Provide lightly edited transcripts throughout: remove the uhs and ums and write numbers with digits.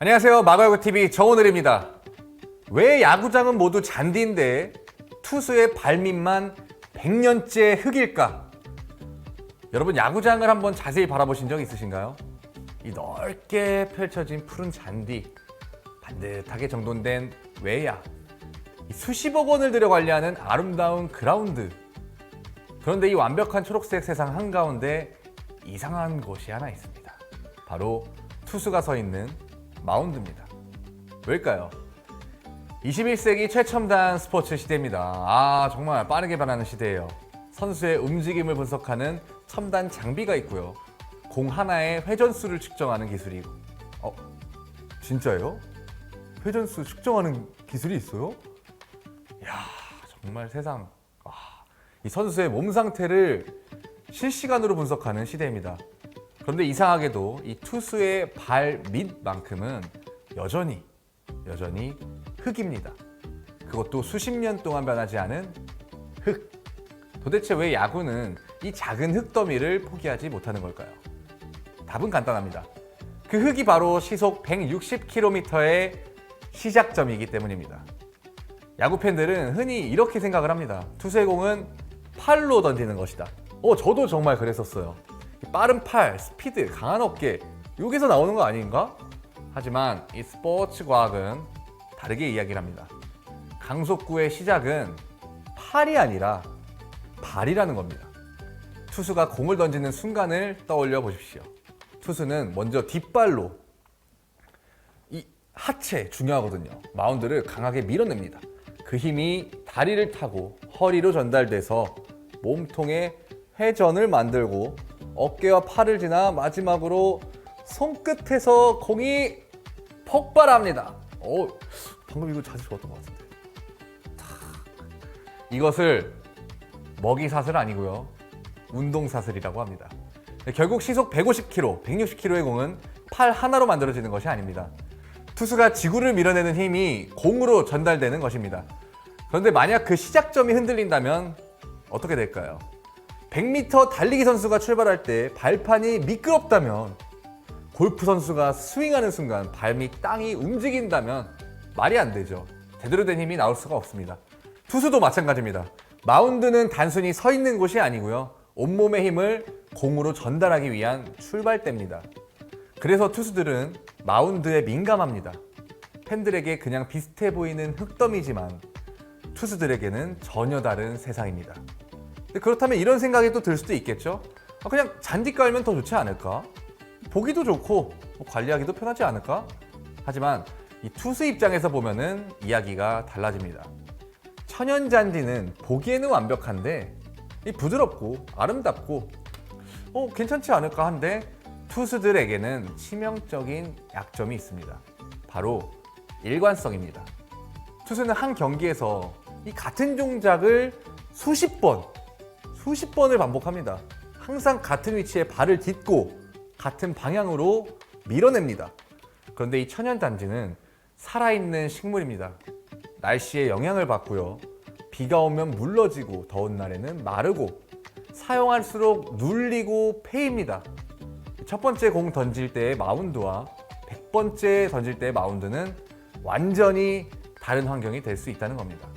안녕하세요. 마구야구TV 정오늘입니다. 왜 야구장은 모두 잔디인데 투수의 발밑만 100년째 흙일까? 여러분, 야구장을 한번 자세히 바라보신 적 있으신가요? 이 넓게 펼쳐진 푸른 잔디, 반듯하게 정돈된 외야, 수십억 원을 들여 관리하는 아름다운 그라운드. 그런데 이 완벽한 초록색 세상 한가운데 이상한 곳이 하나 있습니다. 바로 투수가 서 있는 마운드입니다. 왜일까요? 21세기 최첨단 스포츠 시대입니다. 정말 빠르게 변하는 시대예요. 선수의 움직임을 분석하는 첨단 장비가 있고요. 공 하나의 회전수를 측정하는 기술이 있고. 진짜예요? 회전수 측정하는 기술이 있어요? 이야, 정말 세상. 이 선수의 몸 상태를 실시간으로 분석하는 시대입니다. 그런데 이상하게도 이 투수의 발 밑만큼은 여전히 흙입니다. 그것도 수십 년 동안 변하지 않은 흙. 도대체 왜 야구는 이 작은 흙 더미를 포기하지 못하는 걸까요? 답은 간단합니다. 그 흙이 바로 시속 160km의 시작점이기 때문입니다. 야구 팬들은 흔히 이렇게 생각을 합니다. 투수의 공은 팔로 던지는 것이다. 저도 정말 그랬었어요. 빠른 팔, 스피드, 강한 어깨, 여기서 나오는 거 아닌가? 하지만 이 스포츠 과학은 다르게 이야기를 합니다. 강속구의 시작은 팔이 아니라 발이라는 겁니다. 투수가 공을 던지는 순간을 떠올려 보십시오. 투수는 먼저 뒷발로, 이 하체 중요하거든요. 마운드를 강하게 밀어냅니다. 그 힘이 다리를 타고 허리로 전달돼서 몸통에 회전을 만들고 어깨와 팔을 지나 마지막으로 손끝에서 공이 폭발합니다. 방금 이거 자세 좋았던 것 같은데. 이것을 먹이사슬 아니고요. 운동사슬이라고 합니다. 결국 시속 150km, 160km의 공은 팔 하나로 만들어지는 것이 아닙니다. 투수가 지구를 밀어내는 힘이 공으로 전달되는 것입니다. 그런데 만약 그 시작점이 흔들린다면 어떻게 될까요? 100m 달리기 선수가 출발할 때 발판이 미끄럽다면, 골프 선수가 스윙하는 순간 발밑 땅이 움직인다면 말이 안 되죠. 제대로 된 힘이 나올 수가 없습니다. 투수도 마찬가지입니다. 마운드는 단순히 서 있는 곳이 아니고요. 온몸의 힘을 공으로 전달하기 위한 출발대입니다. 그래서 투수들은 마운드에 민감합니다. 팬들에게 그냥 비슷해 보이는 흙더미지만 투수들에게는 전혀 다른 세상입니다. 그렇다면 이런 생각이 또 들 수도 있겠죠? 그냥 잔디 깔면 더 좋지 않을까? 보기도 좋고 관리하기도 편하지 않을까? 하지만 이 투수 입장에서 보면은 이야기가 달라집니다. 천연잔디는 보기에는 완벽한데 부드럽고 아름답고 괜찮지 않을까 한데 투수들에게는 치명적인 약점이 있습니다. 바로 일관성입니다. 투수는 한 경기에서 이 같은 동작을 수십 번을 반복합니다. 항상 같은 위치에 발을 딛고 같은 방향으로 밀어냅니다. 그런데 이 천연잔디는 살아있는 식물입니다. 날씨에 영향을 받고요. 비가 오면 물러지고 더운 날에는 마르고 사용할수록 눌리고 패입니다. 첫 번째 공 던질 때의 마운드와 100번째 던질 때의 마운드는 완전히 다른 환경이 될 수 있다는 겁니다.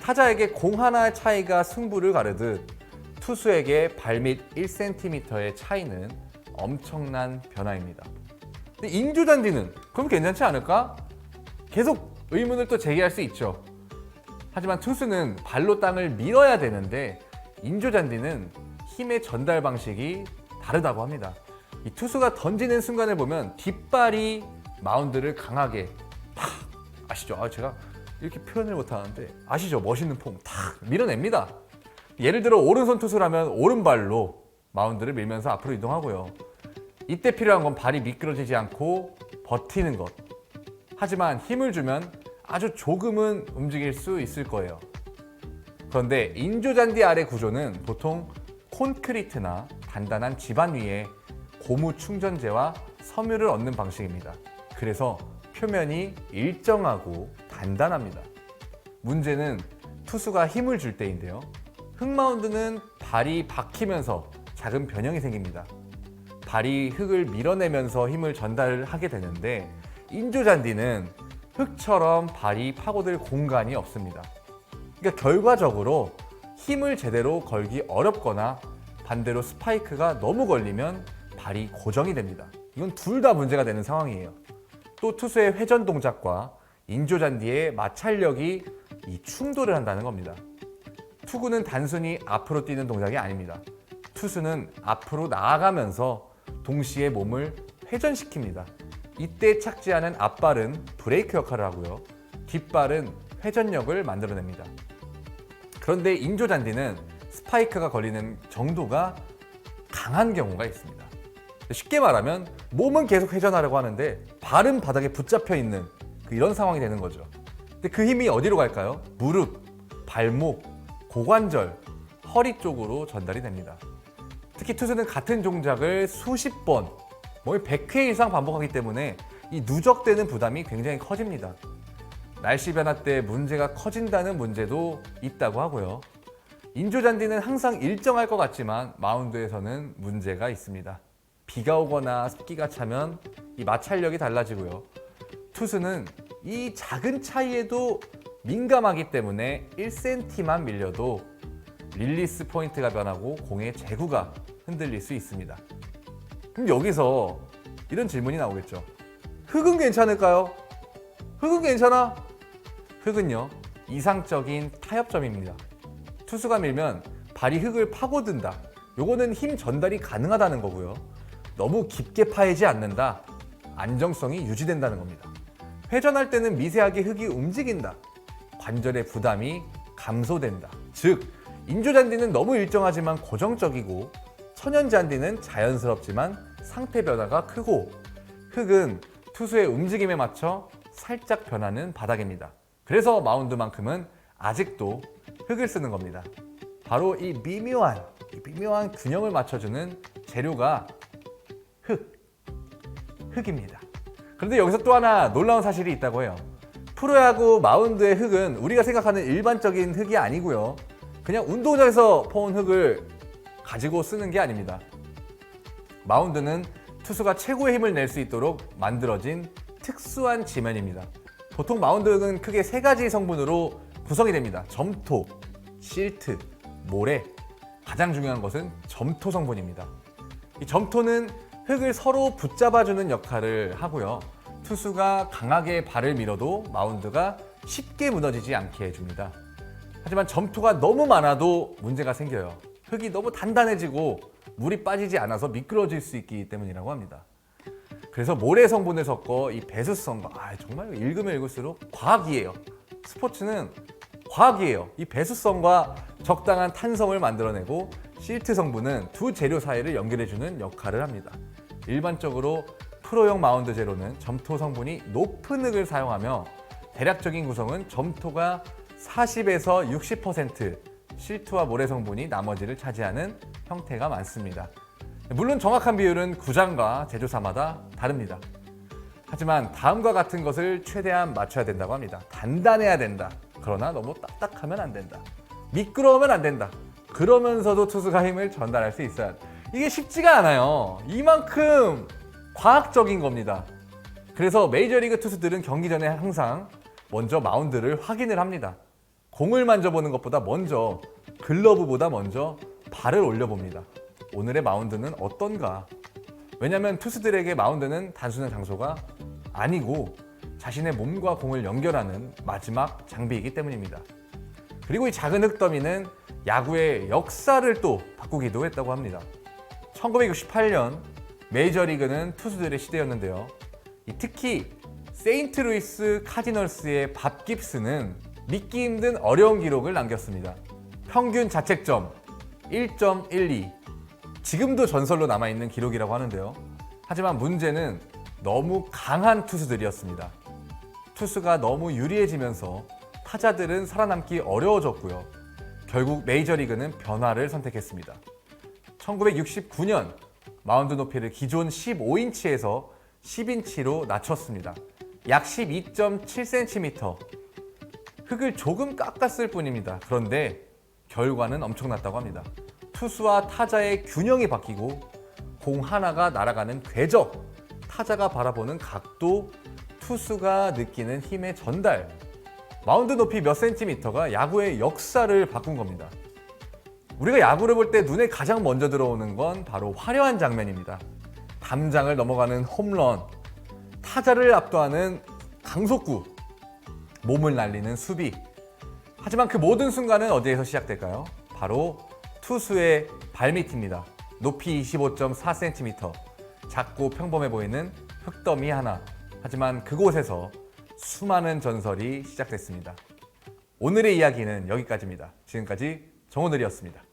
타자에게 공 하나의 차이가 승부를 가르듯 투수에게 발밑 1cm의 차이는 엄청난 변화입니다. 근데 인조잔디는 그럼 괜찮지 않을까? 계속 의문을 또 제기할 수 있죠. 하지만 투수는 발로 땅을 밀어야 되는데 인조잔디는 힘의 전달 방식이 다르다고 합니다. 이 투수가 던지는 순간을 보면 뒷발이 마운드를 강하게 팍, 아시죠? 제가 이렇게 표현을 못하는데 아시죠? 멋있는 폼 탁 밀어냅니다. 예를 들어 오른손 투수라면 오른발로 마운드를 밀면서 앞으로 이동하고요. 이때 필요한 건 발이 미끄러지지 않고 버티는 것. 하지만 힘을 주면 아주 조금은 움직일 수 있을 거예요. 그런데 인조잔디 아래 구조는 보통 콘크리트나 단단한 지반 위에 고무 충전재와 섬유를 얻는 방식입니다. 그래서 표면이 일정하고 단단합니다. 문제는 투수가 힘을 줄 때인데요. 흙마운드는 발이 박히면서 작은 변형이 생깁니다. 발이 흙을 밀어내면서 힘을 전달하게 되는데 인조잔디는 흙처럼 발이 파고들 공간이 없습니다. 그러니까 결과적으로 힘을 제대로 걸기 어렵거나 반대로 스파이크가 너무 걸리면 발이 고정이 됩니다. 이건 둘 다 문제가 되는 상황이에요. 또 투수의 회전 동작과 인조잔디의 마찰력이 이 충돌을 한다는 겁니다. 투구는 단순히 앞으로 뛰는 동작이 아닙니다. 투수는 앞으로 나아가면서 동시에 몸을 회전시킵니다. 이때 착지하는 앞발은 브레이크 역할을 하고요. 뒷발은 회전력을 만들어냅니다. 그런데 인조잔디는 스파이크가 걸리는 정도가 강한 경우가 있습니다. 쉽게 말하면 몸은 계속 회전하려고 하는데 발은 바닥에 붙잡혀 있는 이런 상황이 되는 거죠. 근데 그 힘이 어디로 갈까요? 무릎, 발목, 고관절, 허리 쪽으로 전달이 됩니다. 특히 투수는 같은 동작을 수십 번, 100회 이상 반복하기 때문에 이 누적되는 부담이 굉장히 커집니다. 날씨 변화 때 문제가 커진다는 문제도 있다고 하고요. 인조잔디는 항상 일정할 것 같지만 마운드에서는 문제가 있습니다. 비가 오거나 습기가 차면 이 마찰력이 달라지고요. 투수는 이 작은 차이에도 민감하기 때문에 1cm만 밀려도 릴리스 포인트가 변하고 공의 제구가 흔들릴 수 있습니다. 그럼 여기서 이런 질문이 나오겠죠. 흙은 괜찮을까요? 흙은 괜찮아? 흙은요, 이상적인 타협점입니다. 투수가 밀면 발이 흙을 파고든다. 요거는 힘 전달이 가능하다는 거고요. 너무 깊게 파이지 않는다. 안정성이 유지된다는 겁니다. 회전할 때는 미세하게 흙이 움직인다. 관절의 부담이 감소된다. 즉, 인조잔디는 너무 일정하지만 고정적이고 천연잔디는 자연스럽지만 상태 변화가 크고 흙은 투수의 움직임에 맞춰 살짝 변하는 바닥입니다. 그래서 마운드만큼은 아직도 흙을 쓰는 겁니다. 바로 이 미묘한 균형을 맞춰주는 재료가 흙입니다. 그런데 여기서 또 하나 놀라운 사실이 있다고 해요. 프로야구 마운드의 흙은 우리가 생각하는 일반적인 흙이 아니고요. 그냥 운동장에서 퍼온 흙을 가지고 쓰는 게 아닙니다. 마운드는 투수가 최고의 힘을 낼 수 있도록 만들어진 특수한 지면입니다. 보통 마운드 흙은 크게 세 가지 성분으로 구성이 됩니다. 점토, 실트, 모래. 가장 중요한 것은 점토 성분입니다. 이 점토는 흙을 서로 붙잡아주는 역할을 하고요. 투수가 강하게 발을 밀어도 마운드가 쉽게 무너지지 않게 해줍니다. 하지만 점토가 너무 많아도 문제가 생겨요. 흙이 너무 단단해지고 물이 빠지지 않아서 미끄러질 수 있기 때문이라고 합니다. 그래서 모래 성분을 섞어 이 배수성과 정말 읽으면 읽을수록 과학이에요. 스포츠는 과학이에요. 이 배수성과 적당한 탄성을 만들어내고 실트 성분은 두 재료 사이를 연결해주는 역할을 합니다. 일반적으로 프로용 마운드 재료는 점토 성분이 높은 흙을 사용하며 대략적인 구성은 점토가 40에서 60%, 실트와 모래 성분이 나머지를 차지하는 형태가 많습니다. 물론 정확한 비율은 구장과 제조사마다 다릅니다. 하지만 다음과 같은 것을 최대한 맞춰야 된다고 합니다. 단단해야 된다. 그러나 너무 딱딱하면 안 된다. 미끄러우면 안 된다. 그러면서도 투수가 힘을 전달할 수 있어야 한다. 이게 쉽지가 않아요. 이만큼 과학적인 겁니다. 그래서 메이저리그 투수들은 경기 전에 항상 먼저 마운드를 확인을 합니다. 공을 만져보는 것보다 먼저, 글러브보다 먼저 발을 올려봅니다. 오늘의 마운드는 어떤가? 왜냐하면 투수들에게 마운드는 단순한 장소가 아니고 자신의 몸과 공을 연결하는 마지막 장비이기 때문입니다. 그리고 이 작은 흙더미는 야구의 역사를 또 바꾸기도 했다고 합니다. 1968년 메이저리그는 투수들의 시대였는데요. 특히 세인트루이스 카디널스의 밥 깁스는 믿기 힘든 어려운 기록을 남겼습니다. 평균 자책점 1.12. 지금도 전설로 남아있는 기록이라고 하는데요. 하지만 문제는 너무 강한 투수들이었습니다. 투수가 너무 유리해지면서 타자들은 살아남기 어려워졌고요. 결국 메이저리그는 변화를 선택했습니다. 1969년 마운드 높이를 기존 15인치에서 10인치로 낮췄습니다. 약 12.7cm. 흙을 조금 깎았을 뿐입니다. 그런데 결과는 엄청났다고 합니다. 투수와 타자의 균형이 바뀌고 공 하나가 날아가는 궤적, 타자가 바라보는 각도, 투수가 느끼는 힘의 전달, 마운드 높이 몇 센티미터가 야구의 역사를 바꾼 겁니다. 우리가 야구를 볼 때 눈에 가장 먼저 들어오는 건 바로 화려한 장면입니다. 담장을 넘어가는 홈런, 타자를 압도하는 강속구, 몸을 날리는 수비. 하지만 그 모든 순간은 어디에서 시작될까요? 바로 투수의 발밑입니다. 높이 25.4cm, 작고 평범해 보이는 흙더미 하나. 하지만 그곳에서 수많은 전설이 시작됐습니다. 오늘의 이야기는 여기까지입니다. 지금까지 정오늘이었습니다.